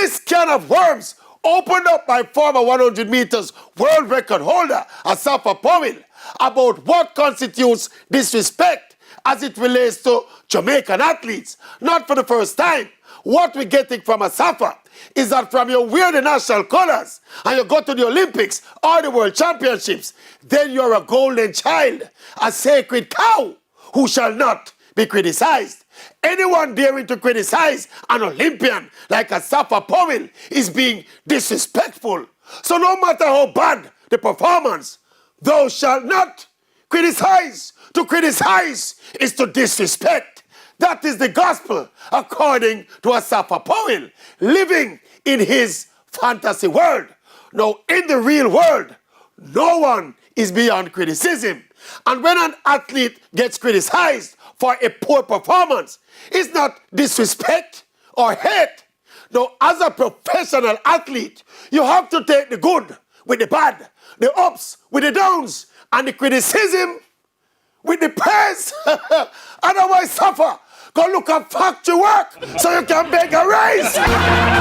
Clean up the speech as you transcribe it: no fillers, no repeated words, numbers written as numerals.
this can of worms opened up by former 100 meters world record holder Asafa Powell about what constitutes disrespect as it relates to Jamaican athletes. Not for the first time. What we're getting from Asafa is that from you wear the national colors and you go to the Olympics or the World Championships, then you're a golden child, a sacred cow who shall not be criticized. Anyone daring to criticize an Olympian like Asafa Powell is being disrespectful. So no matter how bad the performance, thou shalt not criticize. To criticize is to disrespect. That is the gospel according to Asafa Powell, living in his fantasy world. Now, in the real world, no one is beyond criticism. And when an athlete gets criticized for a poor performance, it's not disrespect or hate. Now, as a professional athlete, you have to take the good with the bad, the ups with the downs, and the criticism with the praise. Otherwise, suffer. Go look at factory work so you can make a raise.